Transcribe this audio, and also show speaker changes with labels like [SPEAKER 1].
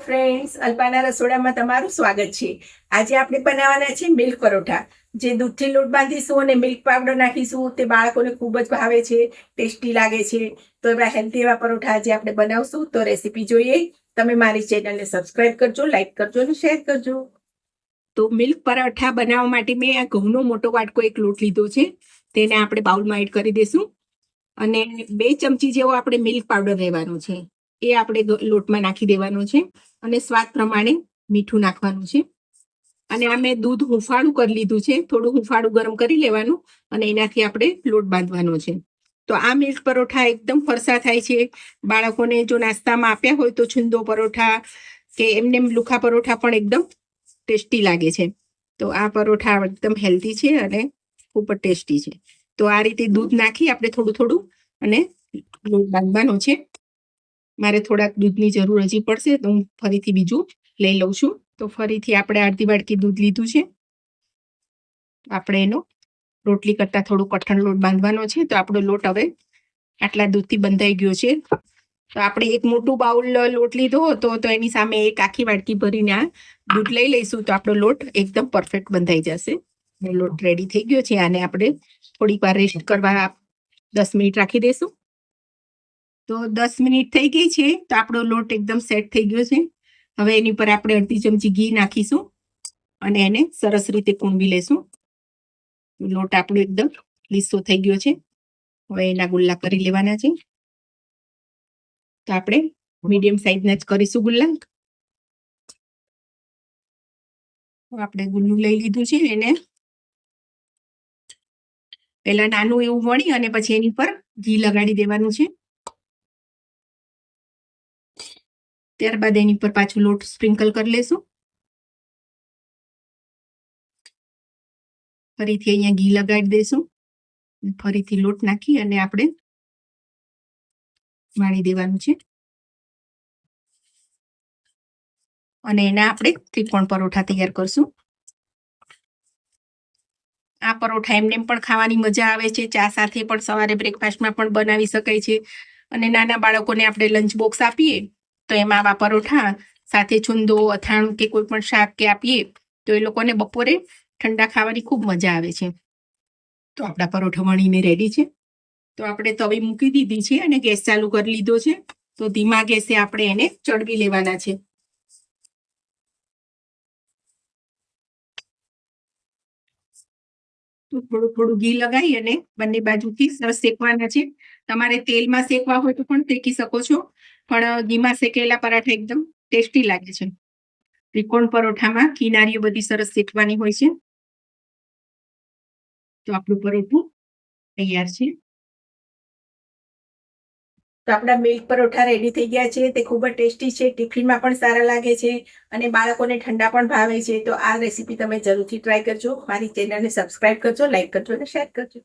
[SPEAKER 1] Friends, alpana રસોડામાં તમારું સ્વાગત છે। આજે આપણે બનાવવાના છે મિલ્ક પરોઠા, જે દૂધથી લોટ બાંધીશું અને મિલ્ક પાવડર નાખીશું। તે બાળકોને ખૂબ જ ભાવે છે, ટેસ્ટી લાગે છે। તો એવા હેલ્ધી એવા પરોઠા આજે આપણે બનાવશું। તો રેસીપી જોઈએ। તમે મારી ચેનલને સબસ્ક્રાઇબ કરજો, લાઈક કરજો અને શેર કરજો। તો મિલ્ક પરોઠા બનાવવા માટે મેં આ ઘઉંનો મોટો વાટકો એક લોટ લીધો છે, તેને આપણે બાઉલમાં એડ કરી દઈશું। અને 2 ચમચી જેવો આપણે મિલ્ક પાવડર લેવાનો છે, એ આપણે લોટમાં નાખી દેવાનો છે। અને સ્વાદ પ્રમાણે મીઠું નાખવાનું છે। અને આ મેં દૂધ હુંફાળું કરી લીધું છે, થોડું હુંફાળું ગરમ કરી લેવાનું અને એનાથી આપણે લોટ બાંધવાનો છે। તો આ મિલ્ક પરોઠા એકદમ ફરસા થાય છે। બાળકોને જો નાસ્તામાં આપ્યા હોય તો છુંદો પરોઠા કે એમને લુખા પરોઠા પણ એકદમ ટેસ્ટી લાગે છે। તો આ પરોઠા એકદમ હેલ્ધી છે અને ખૂબ જ ટેસ્ટી છે। તો આ રીતે દૂધ નાખી આપણે થોડું થોડું અને લોટ બાંધવાનો છે। મારે થોડાક દૂધની જરૂર હજી પડશે, તો હું ફરીથી બીજું લઈ લઉં છું। તો ફરીથી આપણે અડધી વાટકી દૂધ લીધું છે। આપણે એનો રોટલી કરતાં થોડું કઠણ લોટ બાંધવાનો છે। તો આપણો લોટ હવે આટલા દૂધથી બંધાઈ ગયો છે। તો આપણે એક મોટું બાઉલ લોટ લીધો હતો, તો એની સામે એક આખી વાટકી ભરીને આ દૂધ લઈ લઈશું, તો આપણો લોટ એકદમ પરફેક્ટ બંધાઈ જશે। લોટ રેડી થઈ ગયો છે, આને આપણે થોડીક વાર રેસ્ટ કરવા 10 મિનિટ રાખી દઈશું। તો 10 મિનિટ થઈ ગઈ છે, તો આપણો લોટ એકદમ સેટ થઈ ગયો છે। હવે એની પર આપણે અડધી ચમચી ઘી નાખીશું અને એને સરસ રીતે કૂણવી લઈશું। લોટ આપણો એકદમ લીસો થઈ ગયો છે। હવે એના ગુલ્લા કરી લેવાના છે। તો આપણે મીડિયમ સાઈઝના જ કરીશું ગુલ્લા। આપણે ગુલ્લું લઈ લીધું છે, એને પહેલા નાનું એવું વણી અને પછી એની પર ઘી લગાડી દેવાનું છે। ત્યારબાદ એની પર પાછું લોટ સ્પ્રિંકલ કરી લેશું। ફરીથી અહીંયા ઘી લગાડી દઈશું, ફરીથી લોટ નાખી અને આપણે વાળી દેવાનું છે। અને એના આપણે ત્રિકોણ પરોઠા તૈયાર કરશું। આ પરોઠા એમને પણ ખાવાની મજા આવે છે, ચા સાથે પણ સવારે બ્રેકફાસ્ટમાં પણ બનાવી શકાય છે। અને નાના બાળકોને આપણે લંચ બોક્સ આપીએ તો એમાં આવા પરોઠા સાથે છુંદો, અથાણું કે કોઈ પણ શાક કે આપીએ તો એ લોકોને બપોરે ઠંડા ખાવાની ખૂબ મજા આવે છે। તો આપણા પરોઠા વણીને રેડી છે। તો આપણે તવી મૂકી દીધી છે અને ગેસ ચાલુ કરી લીધો છે। તો ધીમા ગેસે આપણે એને ચડવી લેવાના છે। તો થોડું થોડું ઘી લગાવી અને બંને બાજુથી સરસ શેકવાના છે। તમારે તેલમાં શેકવા હોય તો પણ શેકી શકો છો, પણ ઘીમાં શેકેલા પરાઠા એકદમ ટેસ્ટી લાગે છે। ત્રિકોણ પરોઠામાં કિનારીઓ બધી સરસ શેકવાની હોય છે। તો આપણું પરોઠું તૈયાર છે। તો આપણા મિલ્ક પરોઠા રેડી થઈ ગયા છે। તે ખૂબ જ ટેસ્ટી છે, ટિફિનમાં પણ સારા લાગે છે અને બાળકોને ઠંડા પણ ભાવે છે। તો આ રેસીપી તમે જરૂરથી ટ્રાય કરજો। મારી ચેનલને સબસ્ક્રાઇબ કરજો, લાઈક કરજો અને શેર કરજો।